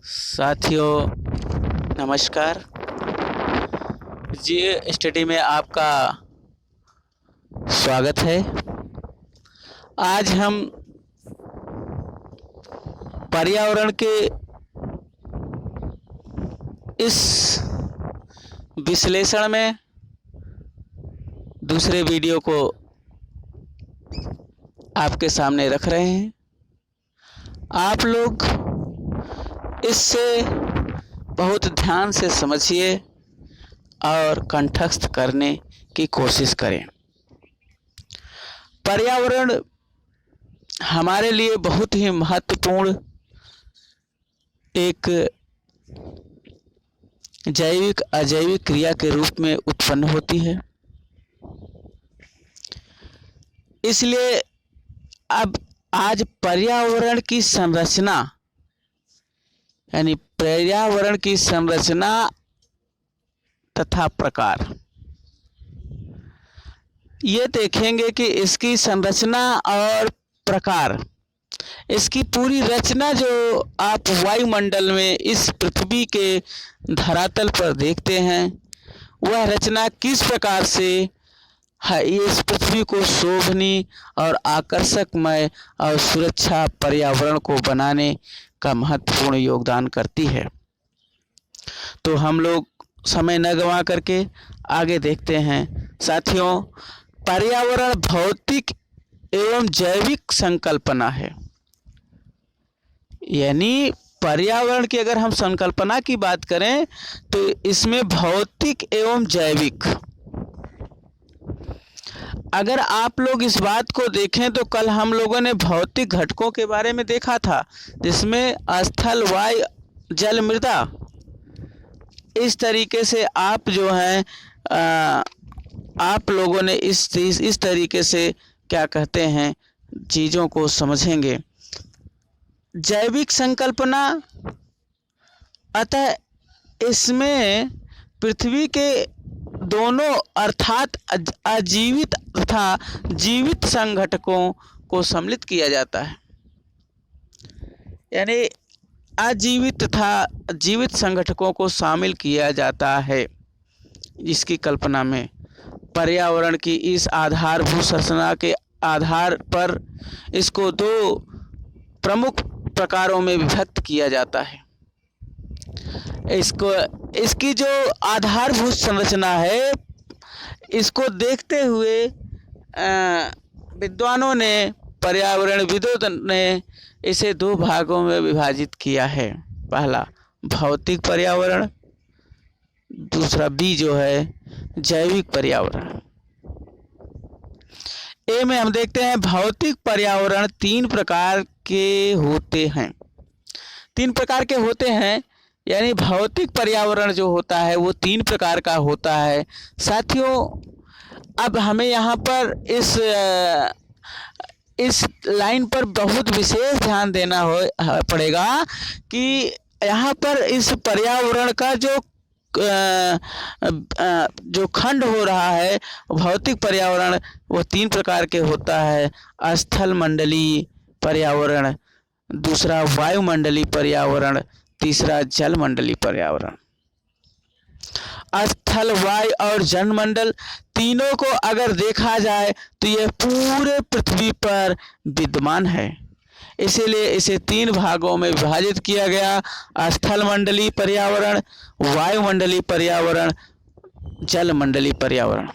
साथियों नमस्कार। जी स्टडी में आपका स्वागत है। आज हम पर्यावरण के इस विश्लेषण में दूसरे वीडियो को आपके सामने रख रहे हैं। आप लोग इससे बहुत ध्यान से समझिए और कंठस्थ करने की कोशिश करें। पर्यावरण हमारे लिए बहुत ही महत्वपूर्ण एक जैविक अजैविक क्रिया के रूप में उत्पन्न होती है। इसलिए अब आज पर्यावरण की संरचना यानी पर्यावरण की संरचना तथा प्रकार ये देखेंगे कि इसकी संरचना और प्रकार, इसकी पूरी रचना जो आप वायुमंडल में इस पृथ्वी के धरातल पर देखते हैं, वह रचना किस प्रकार से इस पृथ्वी को शोभनीय और आकर्षकमय और सुरक्षा पर्यावरण को बनाने का महत्वपूर्ण योगदान करती है। तो हम लोग समय न गंवा करके आगे देखते हैं। साथियों, पर्यावरण भौतिक एवं जैविक संकल्पना है। यानी पर्यावरण की अगर हम संकल्पना की बात करें तो इसमें भौतिक एवं जैविक, अगर आप लोग इस बात को देखें तो कल हम लोगों ने भौतिक घटकों के बारे में देखा था, जिसमें स्थल, वायु, जल, मृदा। इस तरीके से आप जो हैं आप लोगों ने इस तरीके से क्या कहते हैं चीज़ों को समझेंगे। जैविक संकल्पना, अतः इसमें पृथ्वी के दोनों अर्थात अजीवित तथा जीवित संघटकों को सम्मिलित किया जाता है। यानी अजीवित तथा जीवित संघटकों को शामिल किया जाता है। इसकी कल्पना में पर्यावरण की इस आधारभूत संरचना के आधार पर इसको दो प्रमुख प्रकारों में विभक्त किया जाता है। इसकी जो आधारभूत संरचना है, इसको देखते हुए विद्वानों ने, पर्यावरणविदों ने इसे दो भागों में विभाजित किया है। पहला भौतिक पर्यावरण, दूसरा बी जो है जैविक पर्यावरण। ए में हम देखते हैं भौतिक पर्यावरण तीन प्रकार के होते हैं। तीन प्रकार के होते हैं, यानी भौतिक पर्यावरण जो होता है वो तीन प्रकार का होता है। साथियों, अब हमें यहाँ पर इस लाइन पर बहुत विशेष ध्यान देना पड़ेगा कि यहाँ पर इस पर्यावरण का जो खंड हो रहा है भौतिक पर्यावरण, वो तीन प्रकार के होता है। स्थल मंडलीय पर्यावरण, दूसरा वायुमंडलीय पर्यावरण, तीसरा जल मंडलीय पर्यावरण। स्थल, वायु और जल मंडल तीनों को अगर देखा जाए तो यह पूरे पृथ्वी पर विद्यमान है। इसीलिए इसे तीन भागों में विभाजित किया गया: स्थल मंडलीय पर्यावरण, वायुमंडलीय पर्यावरण, जल मंडलीय पर्यावरण।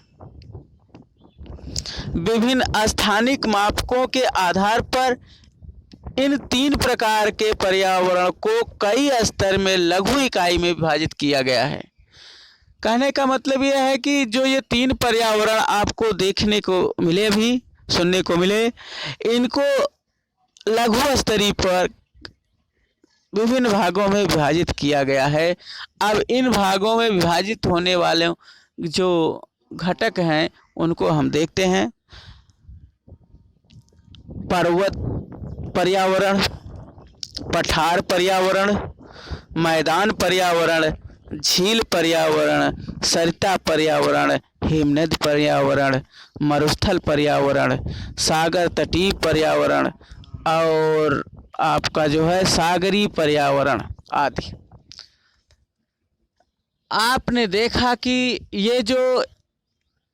विभिन्न स्थानिक मापकों के आधार पर इन तीन प्रकार के पर्यावरण को कई स्तर में लघु इकाई में विभाजित किया गया है। कहने का मतलब यह है कि जो ये तीन पर्यावरण आपको देखने को मिले, भी सुनने को मिले, इनको लघु स्तरीय पर विभिन्न भागों में विभाजित किया गया है। अब इन भागों में विभाजित होने वाले जो घटक हैं उनको हम देखते हैं। पर्वत पर्यावरण, पठार पर्यावरण, मैदान पर्यावरण, झील पर्यावरण, सरिता पर्यावरण, हिमनद पर्यावरण, मरुस्थल पर्यावरण, सागर तटीय पर्यावरण और आपका जो है सागरीय पर्यावरण। आदि। आपने देखा कि ये जो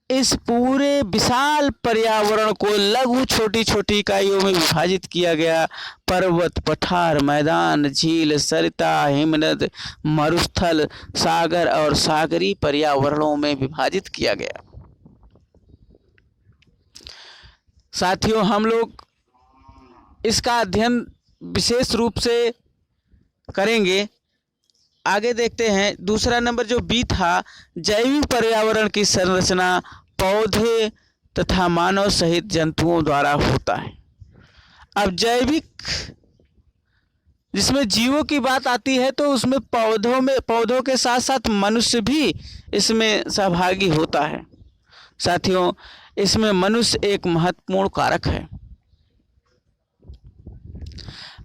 इस पूरे विशाल पर्यावरण को लघु छोटी छोटी इकाइयों में विभाजित किया गया, पर्वत, पठार, मैदान, झील, सरिता, हिमनद, मरुस्थल, सागर और सागरी पर्यावरणों में विभाजित किया गया। साथियों, हम लोग इसका अध्ययन विशेष रूप से करेंगे। आगे देखते हैं। दूसरा नंबर जो बी था, जैविक पर्यावरण की संरचना पौधे तथा मानव सहित जंतुओं द्वारा होता है। अब जैविक जिसमें जीवों की बात आती है तो उसमें पौधों के साथ साथ मनुष्य भी इसमें सहभागी होता है। साथियों, इसमें मनुष्य एक महत्वपूर्ण कारक है।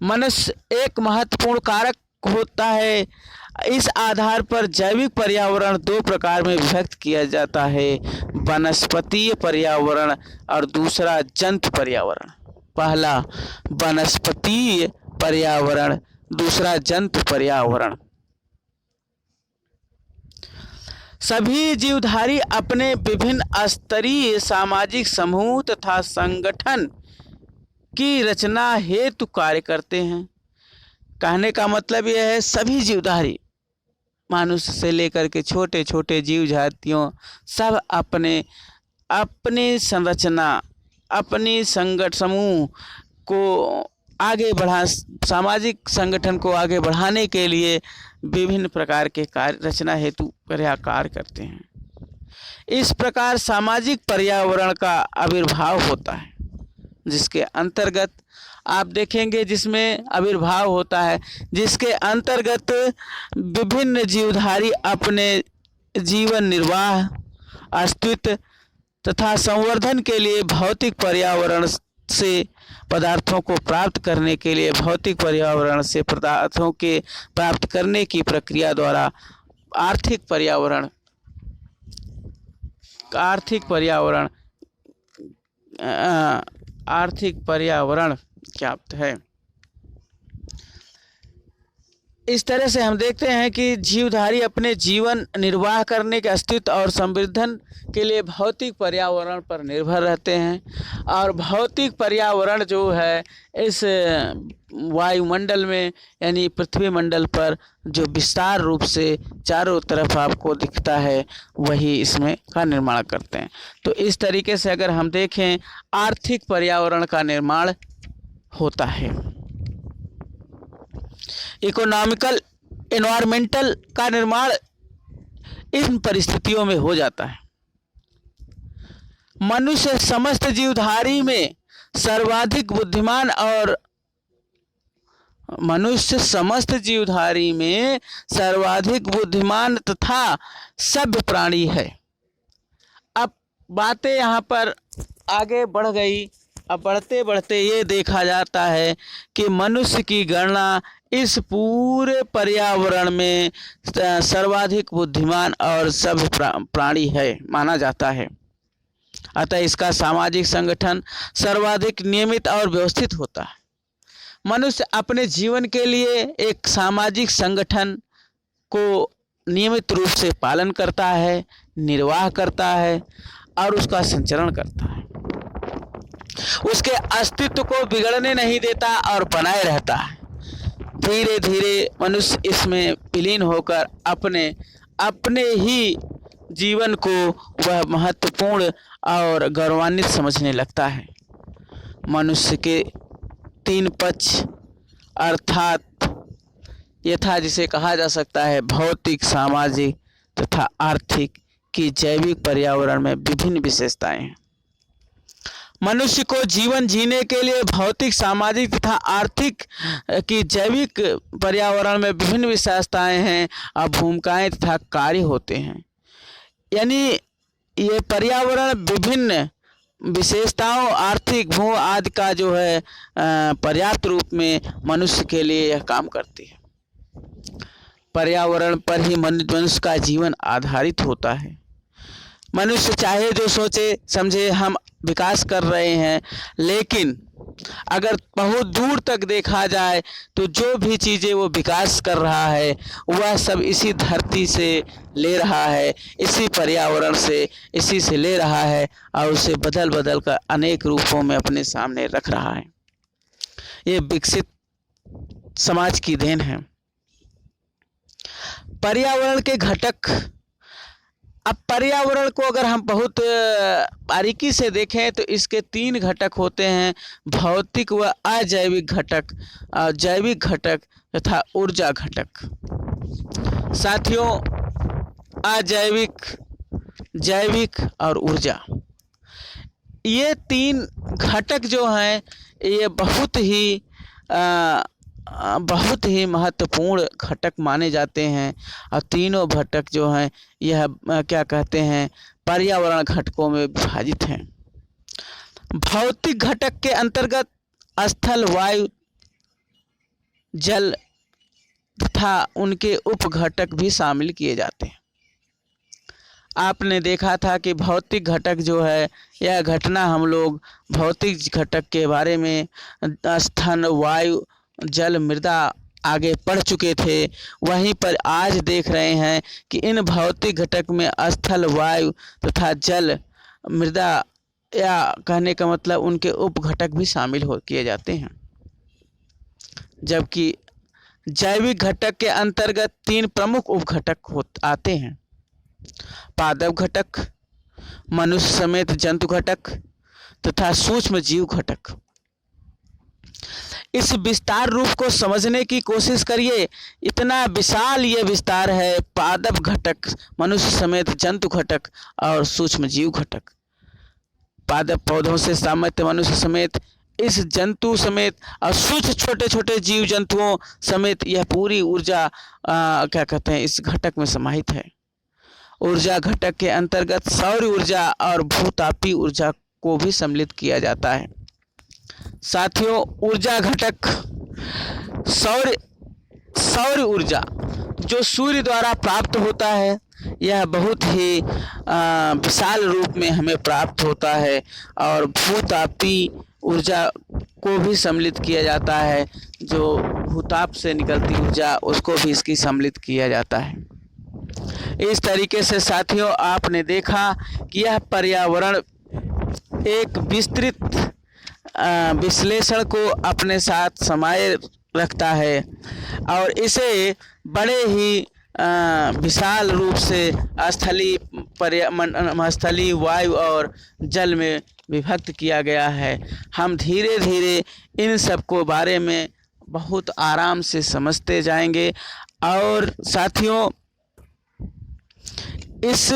मनुष्य एक महत्वपूर्ण कारक होता है। इस आधार पर जैविक पर्यावरण दो प्रकार में विभक्त किया जाता है, वनस्पतीय पर्यावरण और दूसरा जंतु पर्यावरण। पहला वनस्पतीय पर्यावरण, दूसरा जंतु पर्यावरण। सभी जीवधारी अपने विभिन्न स्तरीय सामाजिक समूह तथा संगठन की रचना हेतु कार्य करते हैं। कहने का मतलब यह है, सभी जीवधारी, मनुष्य से लेकर के छोटे छोटे जीव जातियों, सब अपने अपने संरचना, अपनी संगठन समूह को आगे बढ़ा, सामाजिक संगठन को आगे बढ़ाने के लिए विभिन्न प्रकार के कार्य रचना हेतु कार्य करते हैं। इस प्रकार सामाजिक पर्यावरण का आविर्भाव होता है, जिसके अंतर्गत आप देखेंगे, जिसमें आविर्भाव होता है, जिसके अंतर्गत विभिन्न जीवधारी अपने जीवन निर्वाह, अस्तित्व तथा संवर्धन के लिए भौतिक पर्यावरण से पदार्थों को प्राप्त करने के लिए भौतिक पर्यावरण से पदार्थों के प्राप्त करने की प्रक्रिया द्वारा आर्थिक पर्यावरण प्राप्त है। इस तरह से हम देखते हैं कि जीवधारी अपने जीवन निर्वाह करने के अस्तित्व और संवर्धन के लिए भौतिक पर्यावरण पर निर्भर रहते हैं। और भौतिक पर्यावरण जो है, इस वायुमंडल में यानी पृथ्वी मंडल पर जो विस्तार रूप से चारों तरफ आपको दिखता है, वही इसमें का निर्माण करते हैं। तो इस तरीके से अगर हम देखें, आर्थिक पर्यावरण का निर्माण होता है। इकोनॉमिकल एनवायरमेंटल का निर्माण इन परिस्थितियों में हो जाता है। मनुष्य समस्त जीवधारी में सर्वाधिक बुद्धिमान तथा सभ्य प्राणी है। अब बातें यहाँ पर आगे बढ़ गई। अब बढ़ते बढ़ते ये देखा जाता है कि मनुष्य की गणना इस पूरे पर्यावरण में सर्वाधिक बुद्धिमान और सभ्य प्राणी है माना जाता है। अतः इसका सामाजिक संगठन सर्वाधिक नियमित और व्यवस्थित होता है। मनुष्य अपने जीवन के लिए एक सामाजिक संगठन को नियमित रूप से पालन करता है, निर्वाह करता है और उसका संचालन करता है। उसके अस्तित्व को बिगड़ने नहीं देता और बनाए रहता है। धीरे धीरे मनुष्य इसमें विलीन होकर अपने ही जीवन को वह महत्वपूर्ण और गौरवान्वित समझने लगता है। मनुष्य के तीन पक्ष अर्थात यथा जिसे कहा जा सकता है भौतिक, सामाजिक तथा आर्थिक की जैविक पर्यावरण में विभिन्न विशेषताएं हैं। मनुष्य को जीवन जीने के लिए भौतिक, सामाजिक तथा आर्थिक की जैविक पर्यावरण में विभिन्न विशेषताएं हैं और भूमिकाएं तथा कार्य होते हैं। यानी ये पर्यावरण विभिन्न विशेषताओं, आर्थिक, भू आदि का जो है पर्याप्त रूप में मनुष्य के लिए यह काम करती है। पर्यावरण पर ही मनुष्य का जीवन आधारित होता है। मनुष्य चाहे जो सोचे समझे हम विकास कर रहे हैं, लेकिन अगर बहुत दूर तक देखा जाए तो जो भी चीज़ें वो विकास कर रहा है वह सब इसी धरती से ले रहा है, इसी पर्यावरण से, इसी से ले रहा है और उसे बदल बदल कर अनेक रूपों में अपने सामने रख रहा है। ये विकसित समाज की देन है। पर्यावरण के घटक, अब पर्यावरण को अगर हम बहुत बारीकी से देखें तो इसके 3 घटक होते हैं, भौतिक व अजैविक घटक, जैविक घटक तथा ऊर्जा घटक। साथियों, अजैविक, जैविक और ऊर्जा, ये 3 घटक जो हैं ये बहुत ही महत्वपूर्ण घटक माने जाते हैं और तीनों घटक जो हैं यह क्या कहते हैं, पर्यावरण घटकों में विभाजित हैं। भौतिक घटक के अंतर्गत स्थल, वायु, जल तथा उनके उपघटक भी शामिल किए जाते हैं। आपने देखा था कि भौतिक घटक जो है, यह घटना हम लोग भौतिक घटक के बारे में स्थल, वायु, जल, मृदा आगे पढ़ चुके थे। वहीं पर आज देख रहे हैं कि इन भौतिक घटक में स्थल, वायु तथा जल, मृदा, या कहने का मतलब उनके उपघटक भी शामिल किए जाते हैं। जबकि जैविक घटक के अंतर्गत 3 प्रमुख उपघटक आते हैं, पादप घटक, मनुष्य समेत जंतु घटक तथा सूक्ष्म जीव घटक। इस विस्तार रूप को समझने की कोशिश करिए। इतना विशाल ये विस्तार है, पादप घटक, मनुष्य समेत जंतु घटक और सूक्ष्म जीव घटक। पादप पौधों से सामर्थ्य, मनुष्य समेत, इस जंतु समेत और सूक्ष्म छोटे छोटे जीव जंतुओं समेत यह पूरी ऊर्जा क्या कहते हैं, इस घटक में समाहित है। ऊर्जा घटक के अंतर्गत सौर ऊर्जा और भूतापीय ऊर्जा को भी सम्मिलित किया जाता है। साथियों, ऊर्जा घटक, सौर ऊर्जा जो सूर्य द्वारा प्राप्त होता है, यह बहुत ही विशाल रूप में हमें प्राप्त होता है और भूतापीय ऊर्जा को भी सम्मिलित किया जाता है। जो भूताप से निकलती ऊर्जा उसको भी इसकी सम्मिलित किया जाता है। इस तरीके से साथियों, आपने देखा कि यह पर्यावरण एक विस्तृत विश्लेषण को अपने साथ समाये रखता है और इसे बड़े ही विशाल रूप से स्थलीय, वायु और जल में विभक्त किया गया है। हम धीरे धीरे इन सब को बारे में बहुत आराम से समझते जाएंगे और साथियों, इस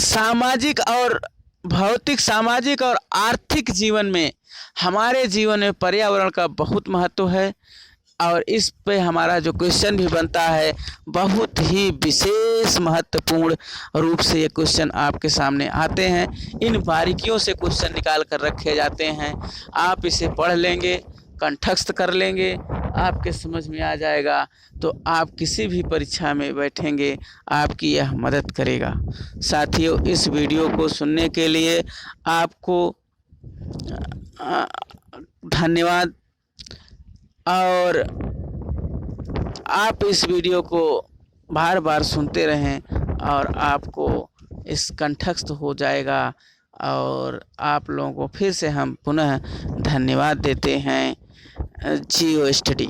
सामाजिक और भौतिक, सामाजिक और आर्थिक जीवन में, हमारे जीवन में पर्यावरण का बहुत महत्व है और इस पे हमारा जो क्वेश्चन भी बनता है बहुत ही विशेष महत्वपूर्ण रूप से ये क्वेश्चन आपके सामने आते हैं। इन बारीकियों से क्वेश्चन निकाल कर रखे जाते हैं। आप इसे पढ़ लेंगे, कंठस्थ कर लेंगे, आपके समझ में आ जाएगा तो आप किसी भी परीक्षा में बैठेंगे आपकी यह मदद करेगा। साथियों, इस वीडियो को सुनने के लिए आपको धन्यवाद और आप इस वीडियो को बार बार सुनते रहें और आपको इस कंठस्थ हो जाएगा और आप लोगों को फिर से हम पुनः धन्यवाद देते हैं। जियो स्टडी।